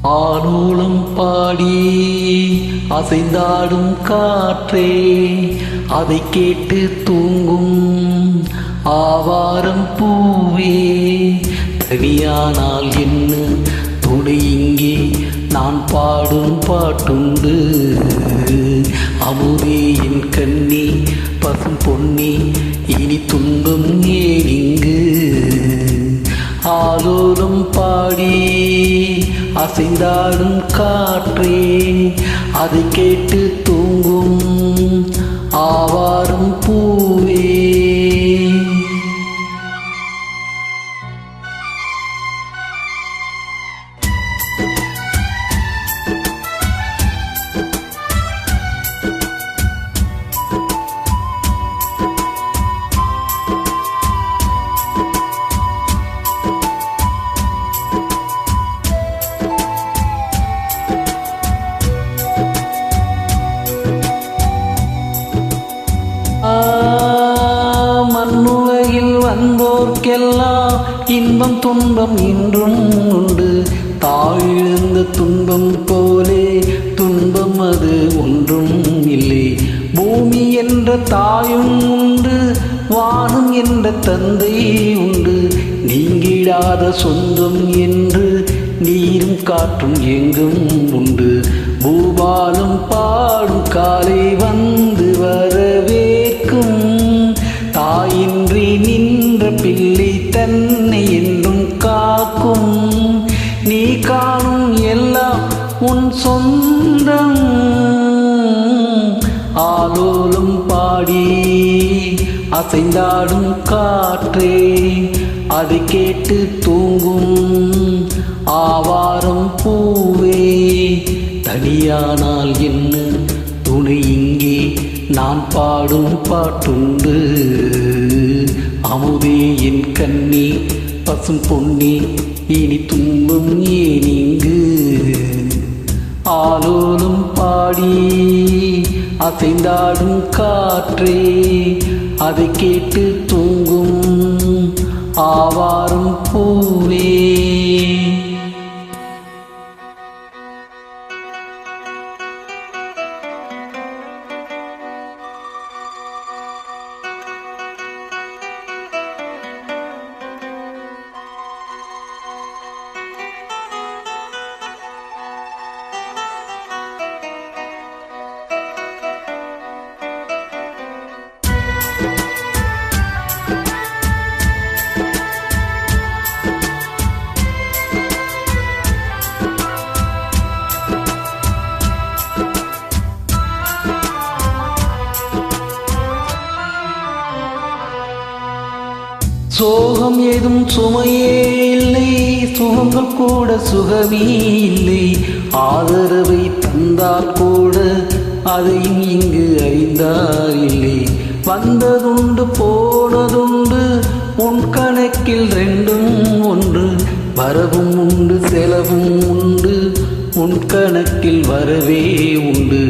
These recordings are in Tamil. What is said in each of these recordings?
ஆலோலம் பாடி அசைந்தாடும் காற்றே, அதை கேட்டு தூங்கும் ஆவாரம் பூவே. தனியானால் என்ன துணை இங்கே, நான் பாடும் பாட்டுண்டு. அமுதே என் கண்ணி பசும் பொன்னி, இனி துன்பம் ஏனிங்கு. ஆலோலம் பாடி அசைந்தாடும் காற்றே, அதை கேட்டு தூங்கும் ஆவாரம் பூவே. மண்ணுலகில் வந்தோர்க்கெல்லாம் இன்பம் துன்பம் இன்றும் உண்டு. தாழ்ந்த துன்பம் போலே துன்பம் அது ஒன்றும் இல்லை. பூமி என்ற தாயும் உண்டு, வானம் என்ற தந்தை உண்டு. நீங்கிடாத சொந்தம் என்று நீரும் காற்றும் எங்கும் உண்டு. பூபாலம் பாடும் காலை வந்து வரவேற்கும். தாயின்றி நின்ற பிள்ளை தன்னை என்றும் காக்கும். நீ காணும் எல்லாம் உன் சொந்தம். ஆலோலம் பாடி அசைந்தாடும் காற்றே, அதை கேட்டு தூங்கும் ஆவாரம் பூவே. தனியானால் என்ன துணை இங்கே, நான் பாடும் பாட்டுண்டு. அமுதே என் கண்ணி பசும் பொன்னி, இனி துன்பம் ஏனிங்கு. ஆலோலம் பாடி அசைந்தாடும் காற்றே, அதை கேட்டு தூங்கும் ஆவாரம் பூவே. சோகம் ஏதும் சுமையே இல்லை, சுகங்கள் கூட சுகமே இல்லை. ஆதரவை தந்தால் கூட அதையும் இங்கு அறிந்தார் இல்லை. வந்ததுண்டு போனதுண்டு, உன் கணக்கில் ரெண்டும் ஒன்று. வரவும் உண்டு செலவும் உண்டு, உன் கணக்கில் வரவே உண்டு.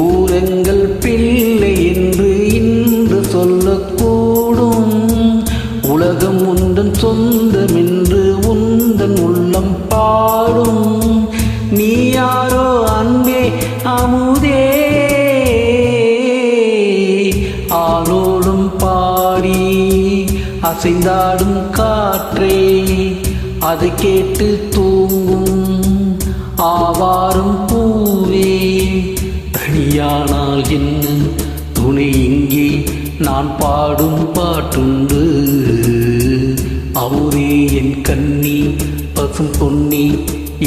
ஊரெங்கள் பிள்ளை என்று இன்று சொல்லக்கூடும். உலகம் உந்தன் சொந்தம் என்று உந்தன் உள்ளம் பாடும். நீ யாரோ அன்பே அமுதே. ஆலோலம் பாடி அசைந்தாடும் காற்றே, அதை கேட்டு தூங்கும் ஆவாரம் பூவே. தனியானால் என்ன துணை இங்கே, நான் பாடும் பாட்டுண்டு. அமுதே என் கண்ணி பசும் பொன்னி,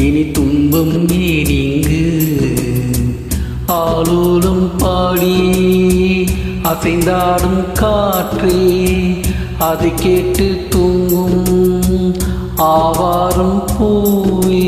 இனி துன்பம் ஏனிங்கு. ஆலோலம் பாடி அசைந்தாடும் காற்றே, அதை கேட்டு தூங்கும் ஆவாரம் பூவே.